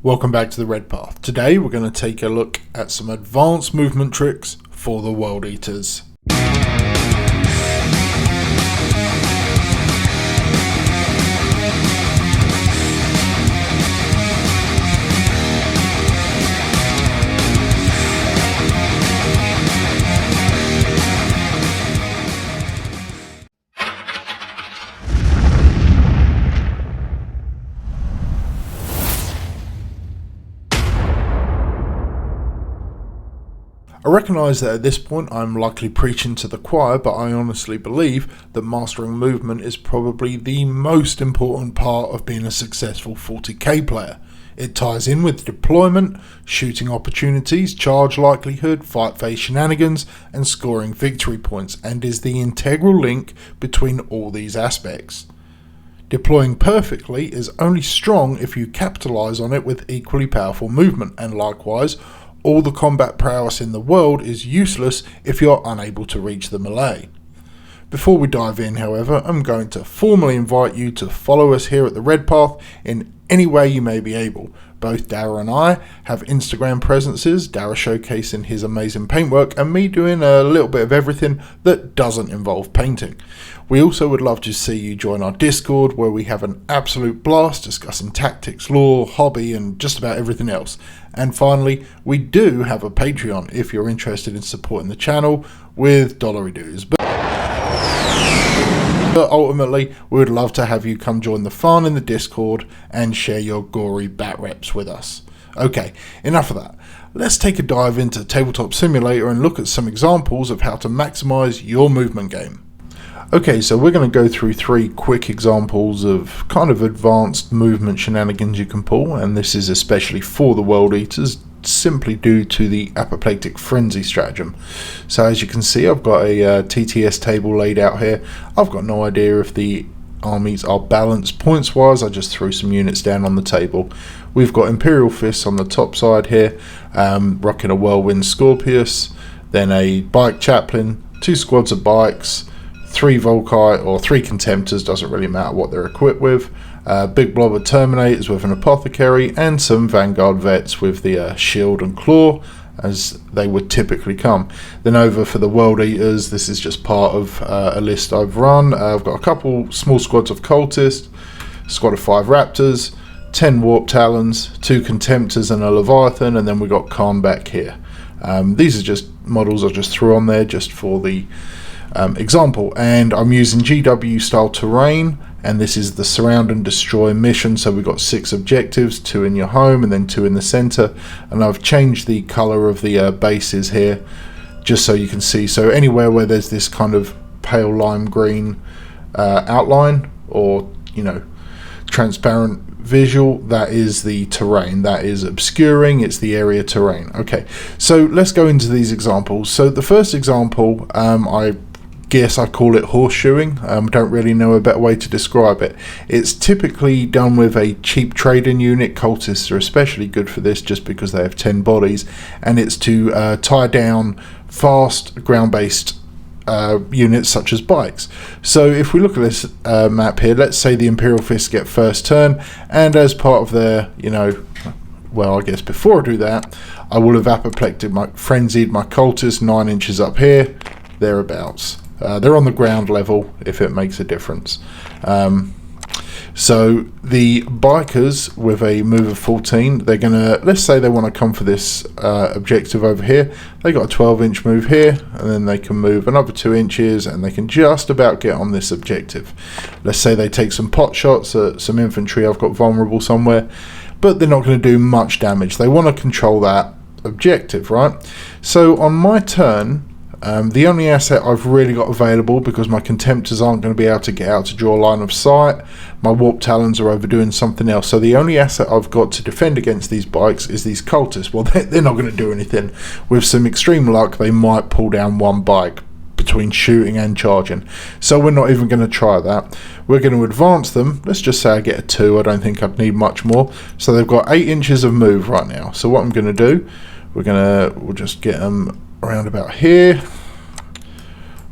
Welcome back to the Red Path. Today we're going to take a look at some advanced movement tricks for the World Eaters. I recognise that at this point I'm likely preaching to the choir, but I honestly believe that mastering movement is probably the most important part of being a successful 40k player. It ties in with deployment, shooting opportunities, charge likelihood, fight phase shenanigans, and scoring victory points, and is the integral link between all these aspects. Deploying perfectly is only strong if you capitalise on it with equally powerful movement, and likewise, all the combat prowess in the world is useless if you're unable to reach the melee. Before we dive in, however, I'm going to formally invite you to follow us here at the Red Path in any way you may be able. Both Dara and I have Instagram presences, Dara showcasing his amazing paintwork and me doing a little bit of everything that doesn't involve painting. We also would love to see you join our Discord, where we have an absolute blast discussing tactics, lore, hobby and just about everything else. And finally, we do have a Patreon if you're interested in supporting the channel with dollary dues. But ultimately, we would love to have you come join the fun in the Discord and share your gory bat reps with us. Okay, enough of that. Let's take a dive into Tabletop Simulator and look at some examples of how to maximize your movement game. Okay, so we're going to go through 3 quick examples of kind of advanced movement shenanigans you can pull, and this is especially for the World Eaters, simply due to the apoplectic frenzy stratagem. So as you can see, I've got a TTS table laid out here. I've got no idea if the armies are balanced points wise. I just threw some units down on the table. We've got Imperial Fists on the top side here, rocking a Whirlwind Scorpius, then a Bike Chaplain, 2 squads of bikes, 3 Volkite or 3 Contemptors, doesn't really matter what they're equipped with, big blob of Terminators with an Apothecary, and some Vanguard Vets with the Shield and Claw, as they would typically come. Then over for the World Eaters, this is just part of a list I've run. I've got a couple small squads of Cultists, squad of 5 Raptors, 10 Warp Talons, 2 Contemptors and a Leviathan, and then we got Khorne back here. These are just models I just threw on there just for the example, and I'm using GW style terrain, and this is the surround and destroy mission. So we've got 6 objectives, 2 in your home and then 2 in the center, and I've changed the color of the bases here just so you can see. So anywhere where there's this kind of pale lime green outline, or transparent visual, that is the terrain. That is obscuring, it's the area terrain. Okay, so let's go into these examples. So the first example, I guess I call it horseshoeing. Don't really know a better way to describe it. It's typically done with a cheap trading unit. Cultists are especially good for this just because they have 10 bodies, and it's to tie down fast ground-based units such as bikes. So if we look at this map here, let's say the Imperial Fists get first turn, and as part of their, well, I guess before I do that, I will have frenzied my Cultists 9 inches up here, thereabouts. They're on the ground level, if it makes a difference. So the bikers with a move of 14, they're gonna, let's say they want to come for this objective over here. They got a 12-inch move here, and then they can move another 2 inches, and they can just about get on this objective. Let's say they take some pot shots at some infantry I've got vulnerable somewhere, but they're not going to do much damage. They want to control that objective, right? So on my turn, the only asset I've really got available, because my Contemptors aren't going to be able to get out to draw a line of sight, my Warp Talons are overdoing something else, so the only asset I've got to defend against these bikes is these Cultists. Well, they're not going to do anything. With some extreme luck, they might pull down 1 bike between shooting and charging, so we're not even going to try that. We're going to advance them. Let's just say I get a 2. I don't think I'd need much more. So they've got 8 inches of move right now. So what I'm going to do, we'll just get them around about here.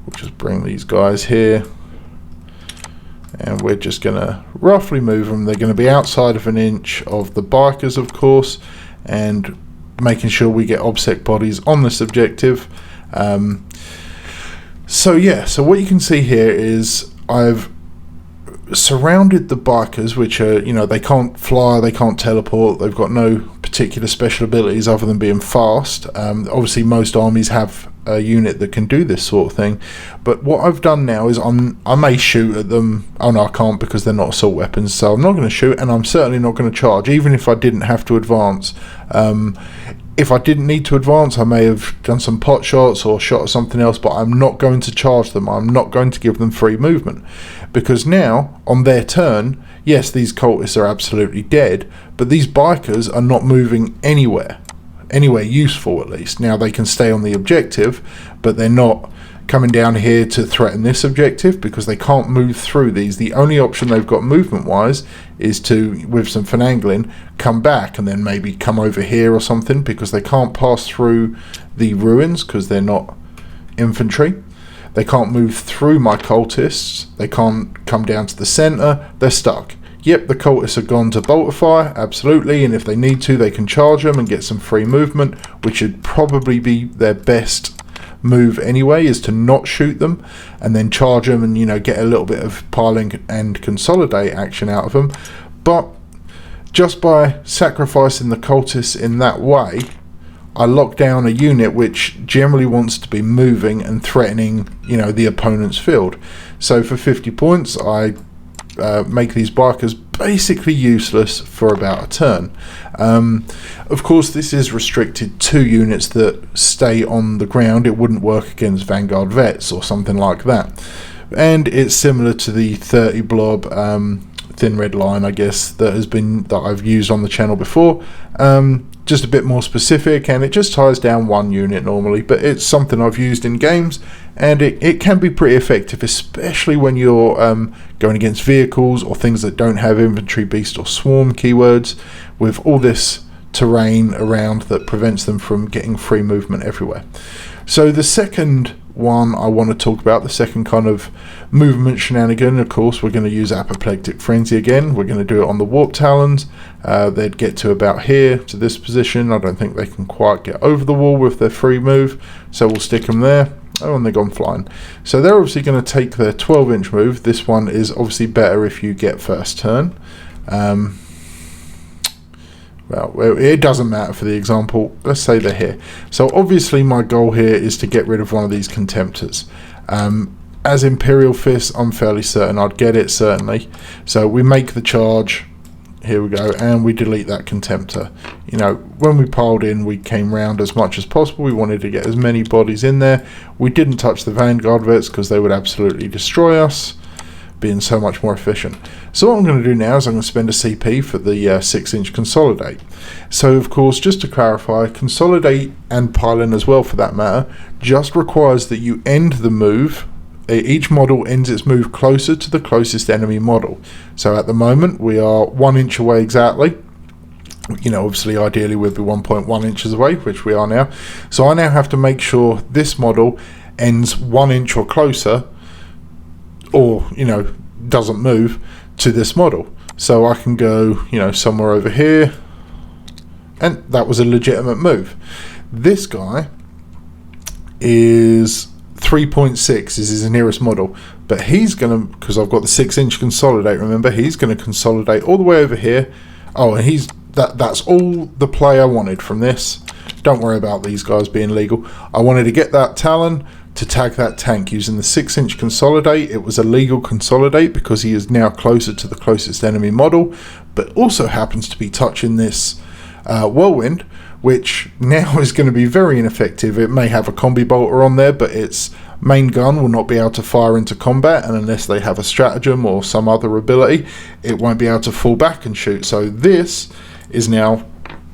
We'll just bring these guys here, and we're just going to roughly move them. They're going to be outside of an inch of the bikers, of course, and making sure we get OBSEC bodies on this objective. So what you can see here is I've surrounded the bikers, which are, they can't fly, they can't teleport, they've got no particular special abilities other than being fast. Obviously most armies have a unit that can do this sort of thing, but what I've done now is I may shoot at them. Oh no, I can't, because they're not assault weapons, so I'm not going to shoot, and I'm certainly not going to charge, even if I didn't have to advance. If I didn't need to advance, I may have done some pot shots or shot at something else, but I'm not going to charge them. I'm not going to give them free movement, because now on their turn, yes, these cultists are absolutely dead, but these bikers are not moving anywhere useful, at least. Now they can stay on the objective, but they're not coming down here to threaten this objective, because they can't move through these. The only option they've got movement wise is to, with some finagling, come back and then maybe come over here or something, because they can't pass through the ruins because they're not infantry. They can't move through my cultists. They can't come down to the center. They're stuck. Yep, the cultists are gone to boltify, absolutely, and if they need to, they can charge them and get some free movement, which would probably be their best move anyway, is to not shoot them and then charge them and, get a little bit of piling and consolidate action out of them. But just by sacrificing the cultists in that way, I lock down a unit which generally wants to be moving and threatening, the opponent's field. So for 50 points, I make these bikers basically useless for about a turn. Of course, this is restricted to units that stay on the ground. It wouldn't work against Vanguard Vets or something like that. And it's similar to the 30 blob thin red line, I guess, that I've used on the channel before. Just a bit more specific, and it just ties down one unit normally, but it's something I've used in games, and it can be pretty effective, especially when you're going against vehicles or things that don't have infantry, beast or swarm keywords, with all this terrain around that prevents them from getting free movement everywhere. So the second one I want to talk about, the second kind of movement shenanigan, of course, we're going to use Apoplectic Frenzy again. We're going to do it on the Warp Talons. They'd get to about here, to this position. I don't think they can quite get over the wall with their free move, so we'll stick them there. Oh, and they're gone flying. So they're obviously going to take their 12-inch move. This one is obviously better if you get first turn. Well, it doesn't matter for the example. Let's say they're here. So obviously my goal here is to get rid of one of these Contemptors. As Imperial Fist, I'm fairly certain I'd get it, certainly. So we make the charge. Here we go, and we delete that Contemptor. When we piled in, we came round as much as possible. We wanted to get as many bodies in there. We didn't touch the Vanguard Vets because they would absolutely destroy us, being so much more efficient. So what I'm going to do now is I'm going to spend a CP for the 6-inch Consolidate. So of course, just to clarify, Consolidate and pile in as well for that matter, just requires that you end the move. Each model ends its move closer to the closest enemy model. So at the moment we are 1 inch away exactly. Obviously ideally we'd be 1.1 inches away, which we are now. So I now have to make sure this model ends 1 inch or closer, or doesn't move to this model. So I can go somewhere over here, and that was a legitimate move. This guy is 3.6 is his nearest model, but he's gonna, because I've got the 6-inch Consolidate, remember, he's gonna consolidate all the way over here. Oh, and that's all the play I wanted from this. Don't worry about these guys being legal. I wanted to get that Talon to tag that tank using the 6-inch Consolidate. It was a legal Consolidate because he is now closer to the closest enemy model, but also happens to be touching this Whirlwind, which now is going to be very ineffective. It may have a combi bolter on there, but its main gun will not be able to fire into combat, and unless they have a stratagem or some other ability, it won't be able to fall back and shoot. So this is now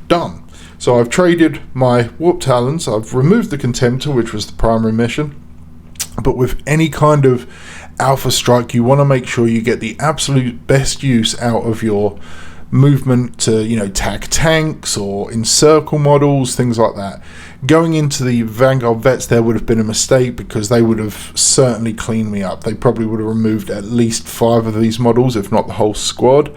done. So I've traded my Warp Talons, I've removed the Contemptor, which was the primary mission, but with any kind of Alpha Strike, you want to make sure you get the absolute best use out of your movement to, tag tanks or encircle models, things like that. Going into the Vanguard Vets there would have been a mistake, because they would have certainly cleaned me up. They probably would have removed at least 5 of these models, if not the whole squad.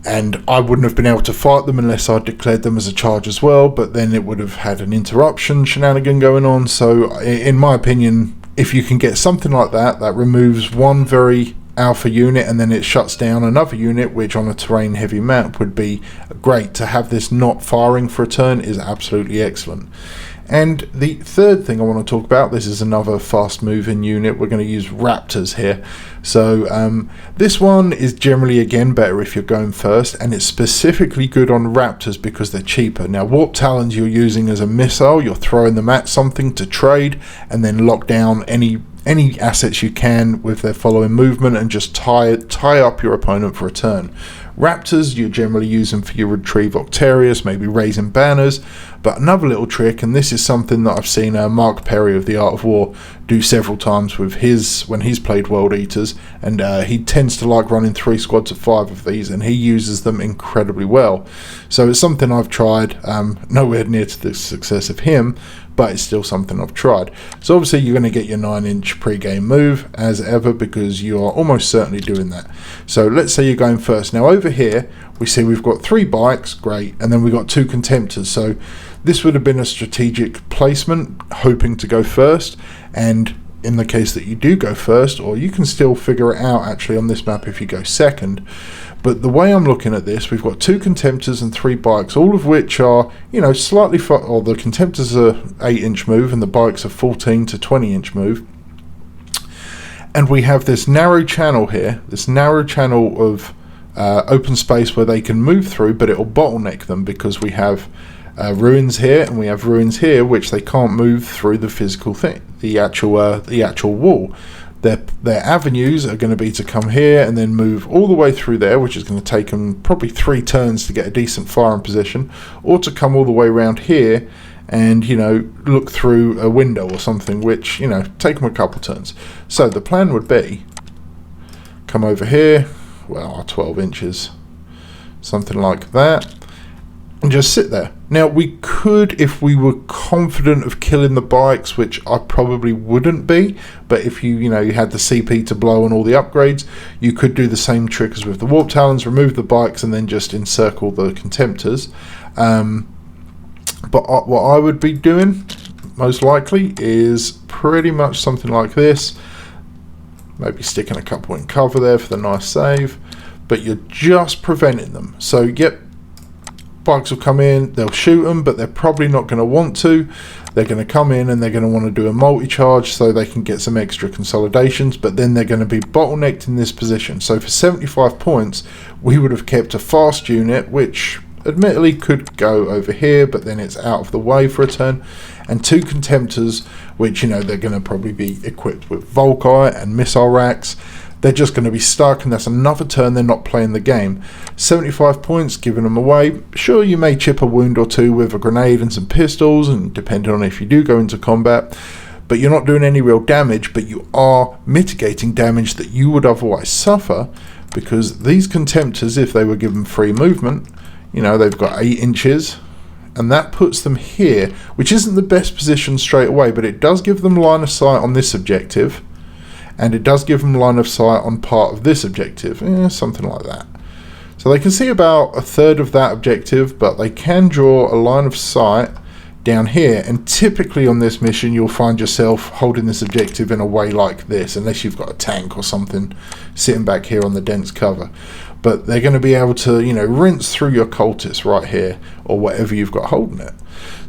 And I wouldn't have been able to fight them unless I declared them as a charge as well, but then it would have had an interruption shenanigan going on. So in my opinion, if you can get something like that removes one very alpha unit and then it shuts down another unit, which on a terrain heavy map would be great. To have this not firing for a turn is absolutely excellent. And the third thing I want to talk about, this is another fast moving unit. We're going to use Raptors here. So this one is generally again better if you're going first, and it's specifically good on Raptors because they're cheaper. Now Warp Talons you're using as a missile, you're throwing them at something to trade and then lock down any assets you can with their following movement and just tie up your opponent for a turn. Raptors you're generally using for your retrieve Octarius, maybe raising banners. But another little trick, and this is something that I've seen Mark Perry of the Art of War do several times with when he's played World Eaters, and he tends to like running 3 squads of 5 of these, and he uses them incredibly well. So it's something I've tried, nowhere near to the success of him, but it's still something I've tried. So obviously you're going to get your 9-inch pre-game move as ever, because you are almost certainly doing that. So let's say you're going first. Now over here we see we've got 3 bikes, great, and then we've got 2 contemptors. So this would have been a strategic placement, hoping to go first, and in the case that you do go first, or you can still figure it out actually on this map if you go second. But the way I'm looking at this, we've got 2 contemptors and 3 bikes, all of which are, slightly or the contemptors are 8-inch move and the bikes are 14 to 20-inch move. And we have this narrow channel here, this narrow channel of open space where they can move through, but it'll bottleneck them because we have ruins here and we have ruins here, which they can't move through the physical thing, the actual wall. Their avenues are going to be to come here and then move all the way through there, which is going to take them probably 3 turns to get a decent firing position, or to come all the way around here and look through a window or something, which take them a couple turns. So the plan would be come over here, 12 inches, something like that, and just sit there. Now we could, if we were confident of killing the bikes, which I probably wouldn't be, but if you had the CP to blow and all the upgrades, you could do the same trick as with the Warp Talons, remove the bikes and then just encircle the contemptors. But what I would be doing most likely is pretty much something like this, maybe sticking a couple in cover there for the nice save, but you're just preventing them. So yep, bikes will come in, they'll shoot them, but they're probably not going to want to. They're going to come in and they're going to want to do a multi-charge so they can get some extra consolidations, but then they're going to be bottlenecked in this position. So for 75 points, we would have kept a fast unit, which admittedly could go over here, but then it's out of the way for a turn, and 2 contemptors, which they're going to probably be equipped with Volkite and missile racks. They're just going to be stuck, and that's another turn they're not playing the game. 75 points, giving them away. Sure, you may chip a wound or 2 with a grenade and some pistols, and depending on if you do go into combat, but you're not doing any real damage, but you are mitigating damage that you would otherwise suffer, because these contemptors, if they were given free movement, they've got 8 inches, and that puts them here, which isn't the best position straight away, but it does give them line of sight on this objective, and it does give them line of sight on part of this objective, something like that. So they can see about a third of that objective, but they can draw a line of sight down here, and typically on this mission you'll find yourself holding this objective in a way like this, unless you've got a tank or something sitting back here on the dense cover. But they're going to be able to, rinse through your cultists right here, or whatever you've got holding it.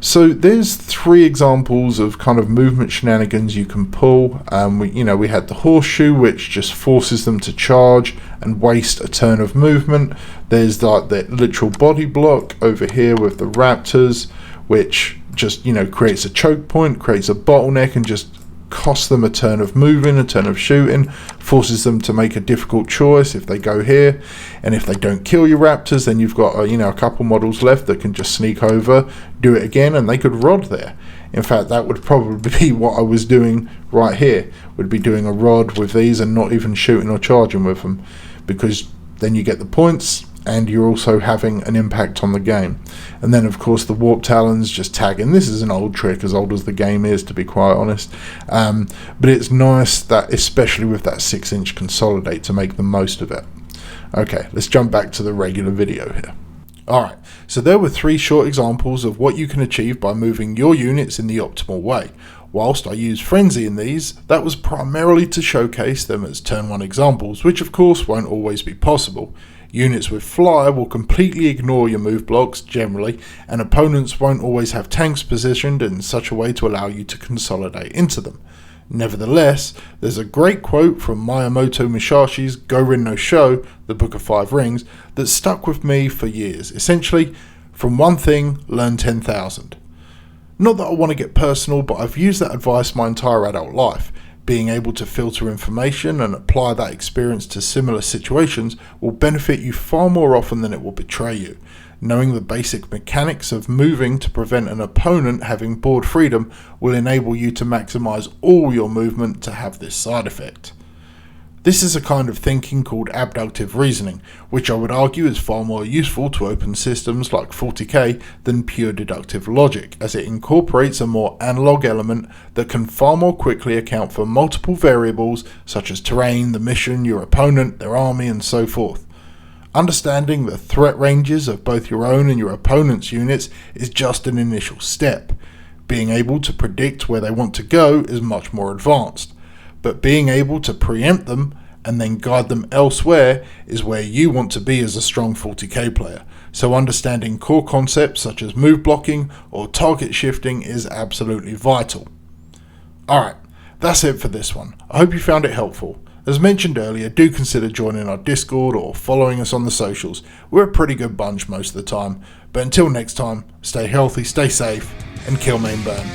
So there's 3 examples of kind of movement shenanigans you can pull. We had the Horseshoe, which just forces them to charge and waste a turn of movement. There's like the literal body block over here with the Raptors, which just creates a choke point, creates a bottleneck, and just costs them a turn of moving, a turn of shooting, forces them to make a difficult choice if they go here. And if they don't kill your Raptors, then you've got a couple models left that can just sneak over, do it again, and they could rod there. In fact, that would probably be what I was doing right here, would be doing a rod with these and not even shooting or charging with them, because then you get the points, and you're also having an impact on the game. And then of course the warp talons just tag in. This is an old trick, as old as the game is, to be quite honest, but it's nice that, especially with that 6-inch consolidate, to make the most of it. Okay, let's jump back to the regular video here. Alright, so there were 3 short examples of what you can achieve by moving your units in the optimal way. Whilst I used Frenzy in these, that was primarily to showcase them as turn 1 examples, which of course won't always be possible. Units with Fly will completely ignore your move blocks generally, and opponents won't always have tanks positioned in such a way to allow you to consolidate into them. Nevertheless, there's a great quote from Miyamoto Musashi's Go-Rin no Sho, the Book of 5 Rings, that stuck with me for years. Essentially, from one thing, learn 10,000. Not that I want to get personal, but I've used that advice my entire adult life. Being able to filter information and apply that experience to similar situations will benefit you far more often than it will betray you. Knowing the basic mechanics of moving to prevent an opponent having board freedom will enable you to maximize all your movement to have this side effect. This is a kind of thinking called abductive reasoning, which I would argue is far more useful to open systems like 40k than pure deductive logic, as it incorporates a more analog element that can far more quickly account for multiple variables such as terrain, the mission, your opponent, their army, and so forth. Understanding the threat ranges of both your own and your opponent's units is just an initial step. Being able to predict where they want to go is much more advanced. But being able to preempt them and then guide them elsewhere is where you want to be as a strong 40k player. So understanding core concepts such as move blocking or target shifting is absolutely vital. Alright, that's it for this one. I hope you found it helpful. As mentioned earlier, do consider joining our Discord or following us on the socials. We're a pretty good bunch most of the time. But until next time, stay healthy, stay safe, and kill, main, burn.